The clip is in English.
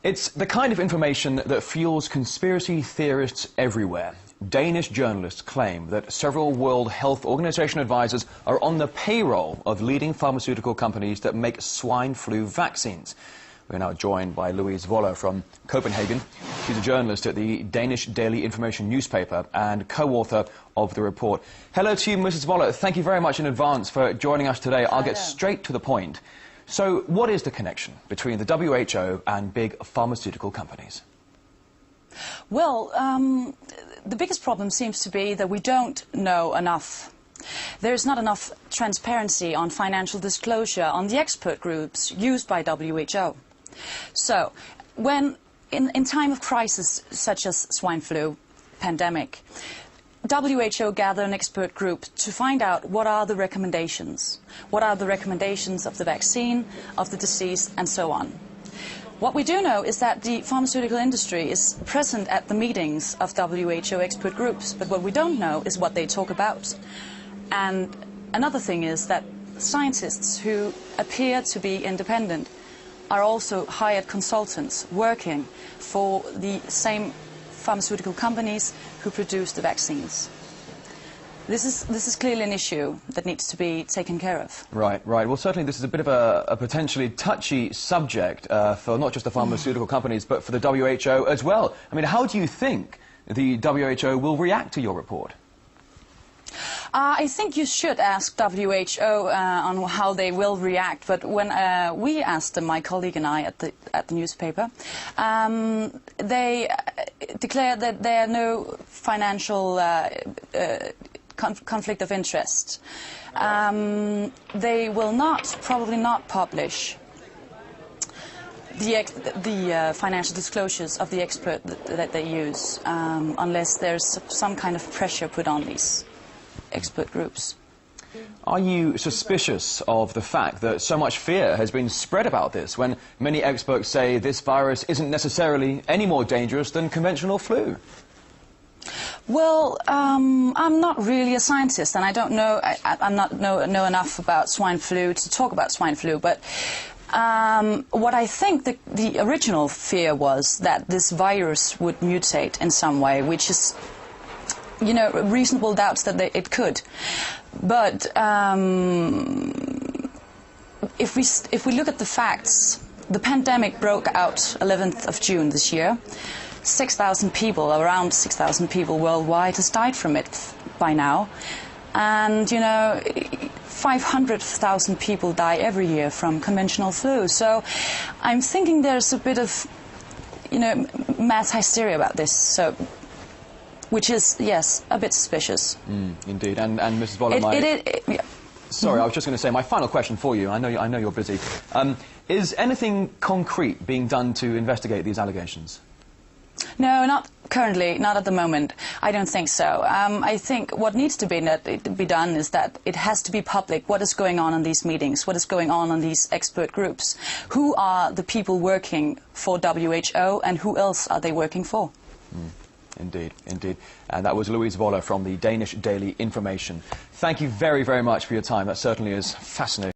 It's the kind of information that fuels conspiracy theorists everywhere. Danish journalists claim that several World Health Organization advisors are on the payroll of leading pharmaceutical companies that make swine flu vaccines. We're now joined by Louise Voller from Copenhagen. She's a journalist at the Danish Daily Information newspaper and co-author of the report. Hello to you, Mrs. Voller. Thank you very much in advance for joining us today. I'll get straight to the point. So, what is the connection between the WHO and big pharmaceutical companies? Well, the biggest problem seems to be that we don't know enough. There's not enough transparency on financial disclosure on the expert groups used by WHO. So, when in time of crisis such as swine flu pandemic, WHO gathered an expert group to find out what are the recommendations. What are the recommendations of the vaccine, of the disease, and so on. What we do know is that the pharmaceutical industry is present at the meetings of WHO expert groups, but what we don't know is what they talk about. And another thing is that scientists who appear to be independent are also hired consultants working for the same pharmaceutical companies who produce the vaccines. This is clearly an issue that needs to be taken care of. Right. Well, certainly this is a bit of a potentially touchy subject for not just the pharmaceutical companies, but for the WHO as well. I mean, how do you think the WHO will react to your report? I think you should ask WHO on how they will react, but when we asked them, my colleague and I at the newspaper, they declared that there are no financial conflict of interest. They will probably not publish the financial disclosures of the expert that they use unless there's some kind of pressure put on these expert groups. Are you suspicious of the fact that so much fear has been spread about this when many experts say this virus isn't necessarily any more dangerous than conventional flu? Well, I'm not really a scientist, and I don't know. I'm not know enough about swine flu to talk about swine flu. But what I think the original fear was that this virus would mutate in some way, which is, you know, reasonable doubts that it could. But if we look at the facts, the pandemic broke out 11th of June this year. 6,000 people, around 6,000 people worldwide has died from it by now. And, you know, 500,000 people die every year from conventional flu. So I'm thinking there's a bit of, you know, mass hysteria about this. So, which is, yes, a bit suspicious. Indeed. And Mrs. Voller, yeah. Sorry, I was just going to say, my final question for you, I know you're busy. Is anything concrete being done to investigate these allegations? No, not currently, not at the moment. I don't think so. I think what needs to be done is that it has to be public what is going on in these meetings, what is going on in these expert groups. Who are the people working for WHO and who else are they working for? Indeed, indeed. And that was Louise Voller from the Danish Daily Information. Thank you very, very much for your time. That certainly is fascinating.